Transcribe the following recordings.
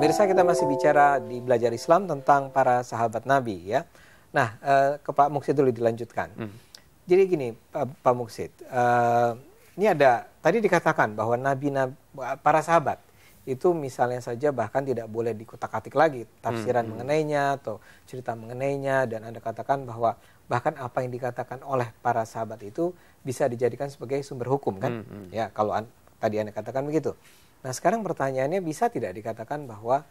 Pemirsa, kita masih bicara di Belajar Islam tentang para sahabat Nabi ya. Nah, ke Pak Muksid dulu dilanjutkan. Jadi gini, Pak Muksid, ini ada tadi dikatakan bahwa para sahabat itu misalnya saja bahkan tidak boleh dikutak-atik lagi tafsiran mengenainya atau cerita mengenainya, dan Anda katakan bahwa bahkan apa yang dikatakan oleh para sahabat itu bisa dijadikan sebagai sumber hukum kan? Ya, kalau tadi Anda katakan begitu. Nah, sekarang pertanyaannya, bisa tidak dikatakan bahwa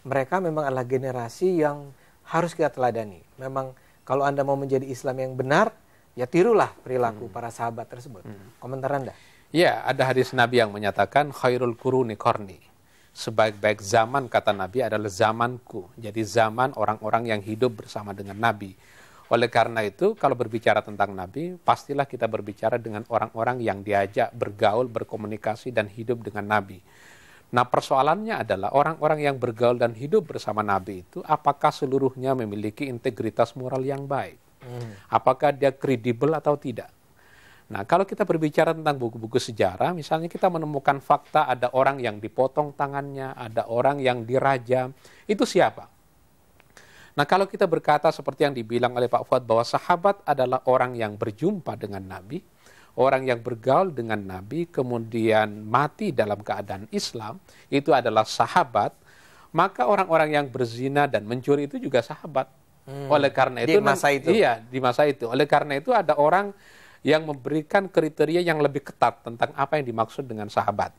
mereka memang adalah generasi yang harus kita teladani? Memang kalau Anda mau menjadi Islam yang benar, ya tirulah perilaku para sahabat tersebut. Komentar Anda? Ya, ada hadis Nabi yang menyatakan khairul quruni qarni. Sebaik-baik zaman, kata Nabi, adalah zamanku. Jadi zaman orang-orang yang hidup bersama dengan Nabi. Oleh karena itu, kalau berbicara tentang Nabi, pastilah kita berbicara dengan orang-orang yang diajak bergaul, berkomunikasi, dan hidup dengan Nabi. Nah, persoalannya adalah orang-orang yang bergaul dan hidup bersama Nabi itu, apakah seluruhnya memiliki integritas moral yang baik? Apakah dia kredibel atau tidak? Nah, kalau kita berbicara tentang buku-buku sejarah, misalnya kita menemukan fakta ada orang yang dipotong tangannya, ada orang yang dirajam, itu siapa? Nah, kalau kita berkata seperti yang dibilang oleh Pak Fuad bahwa sahabat adalah orang yang berjumpa dengan Nabi, orang yang bergaul dengan Nabi, kemudian mati dalam keadaan Islam, itu adalah sahabat, maka orang-orang yang berzina dan mencuri itu juga sahabat. Oleh karena itu, di masa itu. Iya, di masa itu. Oleh karena itu ada orang yang memberikan kriteria yang lebih ketat tentang apa yang dimaksud dengan sahabat.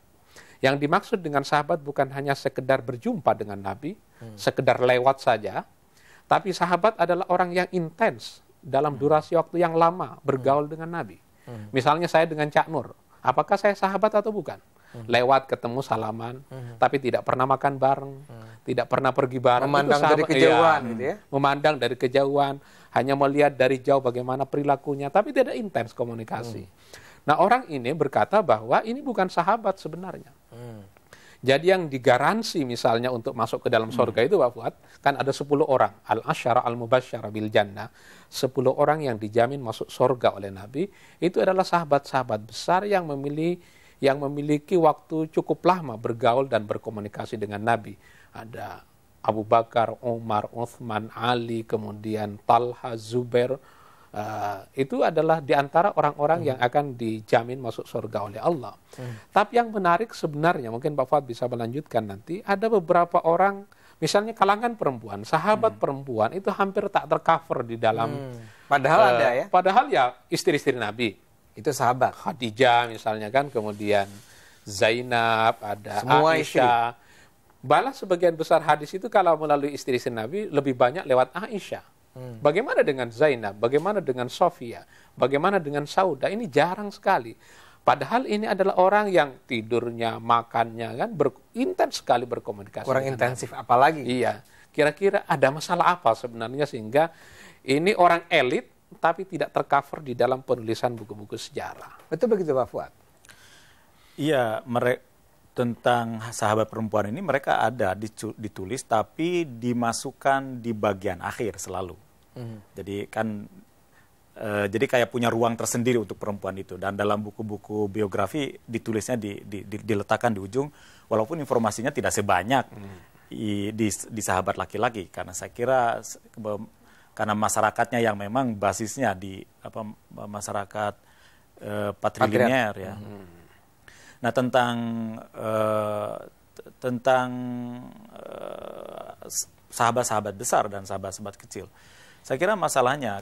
Yang dimaksud dengan sahabat bukan hanya sekedar berjumpa dengan Nabi, sekedar lewat saja, tapi sahabat adalah orang yang intens dalam durasi waktu yang lama bergaul dengan Nabi. Misalnya saya dengan Cak Nur, apakah saya sahabat atau bukan? Lewat ketemu salaman, tapi tidak pernah makan bareng, tidak pernah pergi bareng. Memandang dari kejauhan, gitu ya? Memandang dari kejauhan, hanya melihat dari jauh bagaimana perilakunya, tapi tidak intens komunikasi. Nah, orang ini berkata bahwa ini bukan sahabat sebenarnya. Jadi yang digaransi misalnya untuk masuk ke dalam surga itu, Pak Fuad, kan ada 10 orang. Al-Asyara al-Mubasyara bil Jannah. 10 orang yang dijamin masuk surga oleh Nabi. Itu adalah sahabat-sahabat besar yang memiliki waktu cukup lama bergaul dan berkomunikasi dengan Nabi. Ada Abu Bakar, Umar, Uthman, Ali, kemudian Talha, Zubair. Itu adalah diantara orang-orang yang akan dijamin masuk surga oleh Allah. Tapi yang menarik sebenarnya, mungkin Pak Fuad bisa melanjutkan nanti, ada beberapa orang, misalnya kalangan perempuan, sahabat perempuan itu hampir tak tercover di dalam. Padahal ada ya? Padahal ya istri-istri Nabi. Itu sahabat. Khadijah misalnya kan, kemudian Zainab, ada Semua Aisyah. Balas sebagian besar hadis itu kalau melalui istri-istri Nabi lebih banyak lewat Aisyah. Bagaimana dengan Zainab? Bagaimana dengan Sofia? Bagaimana dengan Sauda? Ini jarang sekali. Padahal ini adalah orang yang tidurnya, makannya kan intens sekali berkomunikasi. Kurang intensif apalagi? Iya. Kira-kira ada masalah apa sebenarnya sehingga ini orang elit tapi tidak tercover di dalam penulisan buku-buku sejarah. Betul begitu, Pak Fuad? Iya, tentang sahabat perempuan ini mereka ada ditulis tapi dimasukkan di bagian akhir selalu. Jadi kan jadi kayak punya ruang tersendiri untuk perempuan itu, dan dalam buku-buku biografi ditulisnya diletakkan di ujung, walaupun informasinya tidak sebanyak di sahabat laki-laki, karena saya kira karena masyarakatnya yang memang basisnya di masyarakat patrilinear ya. Nah, tentang sahabat-sahabat besar dan sahabat-sahabat kecil, saya kira masalahnya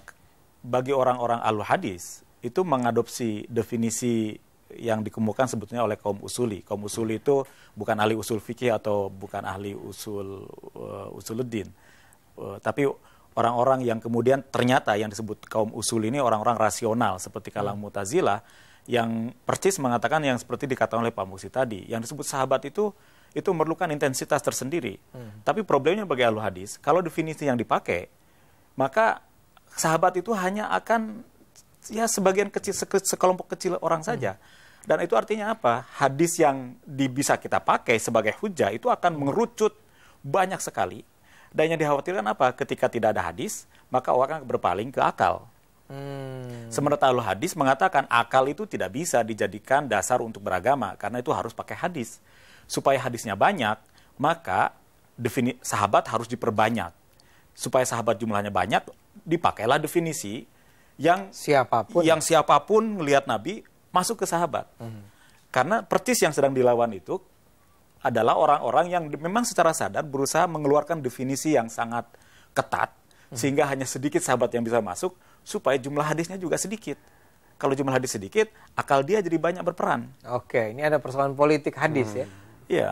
bagi orang-orang ahlu hadis itu mengadopsi definisi yang dikemukakan sebetulnya oleh kaum usuli. Kaum usuli itu bukan ahli usul fikih atau bukan ahli usuluddin, tapi orang-orang yang kemudian ternyata yang disebut kaum usul ini orang-orang rasional seperti kalangan Mu'tazilah, yang persis mengatakan yang seperti dikatakan oleh Pak Muksi tadi, yang disebut sahabat itu memerlukan intensitas tersendiri. Tapi problemnya bagi ahlu hadis, kalau definisi yang dipakai, maka sahabat itu hanya akan ya sebagian kecil, sekelompok kecil orang saja. Dan itu artinya apa? Hadis yang bisa kita pakai sebagai hujah itu akan mengerucut banyak sekali. Dan yang dikhawatirkan apa? Ketika tidak ada hadis, maka orang berpaling ke akal. Sementara ahlu hadis mengatakan akal itu tidak bisa dijadikan dasar untuk beragama, karena itu harus pakai hadis. Supaya hadisnya banyak, maka sahabat harus diperbanyak. Supaya sahabat jumlahnya banyak, dipakailah definisi yang siapapun melihat Nabi masuk ke sahabat. Karena persis yang sedang dilawan itu adalah orang-orang yang memang secara sadar berusaha mengeluarkan definisi yang sangat ketat, sehingga hanya sedikit sahabat yang bisa masuk, supaya jumlah hadisnya juga sedikit. Kalau jumlah hadis sedikit, akal dia jadi banyak berperan. Oke, ini ada persoalan politik hadis ya? Iya.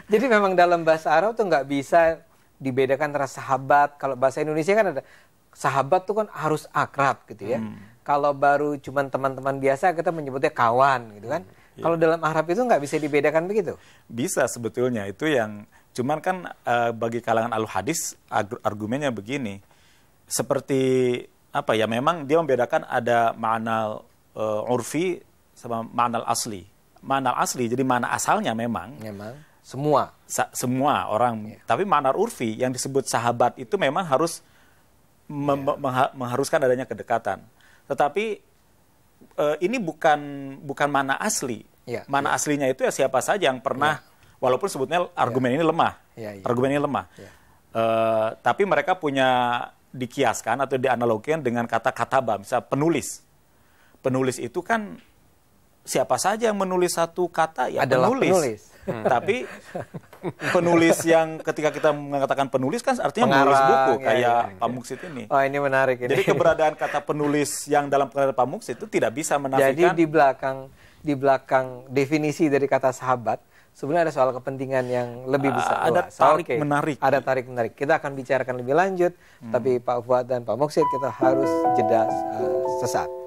Jadi memang dalam bahasa Arab tuh nggak bisa dibedakan antara sahabat. Kalau bahasa Indonesia kan ada sahabat tuh kan harus akrab gitu ya. Kalau baru cuman teman-teman biasa kita menyebutnya kawan gitu kan. Kalau dalam Arab itu nggak bisa dibedakan begitu? Bisa sebetulnya, itu yang cuman kan bagi kalangan al-hadis argumennya begini. Seperti apa ya, memang dia membedakan ada ma'na urfi sama ma'na asli. Ma'na asli jadi mana asalnya memang semua orang. Tapi ma'na urfi yang disebut sahabat itu memang harus mengharuskan adanya kedekatan. Tetapi ini bukan mana asli. Mana aslinya itu ya siapa saja yang pernah, walaupun sebutnya argumen ini lemah. Argumen ini lemah. Tapi mereka punya dikiaskan atau dianalogikan dengan kata kataba, misalnya penulis. Penulis itu kan siapa saja yang menulis satu kata ya adalah penulis. Tapi penulis yang ketika kita mengatakan penulis kan artinya menulis buku kayak Pak Muksid ini. Oh, ini menarik ini. Jadi keberadaan kata penulis yang dalam pengertian Pak Muksid itu tidak bisa menafikan. Jadi di belakang definisi dari kata sahabat sebenarnya ada soal kepentingan yang lebih besar. Ada tarik menarik. Ada tarik menarik. Kita akan bicarakan lebih lanjut. Tapi Pak Fuad dan Pak Muksid kita harus jeda sesaat.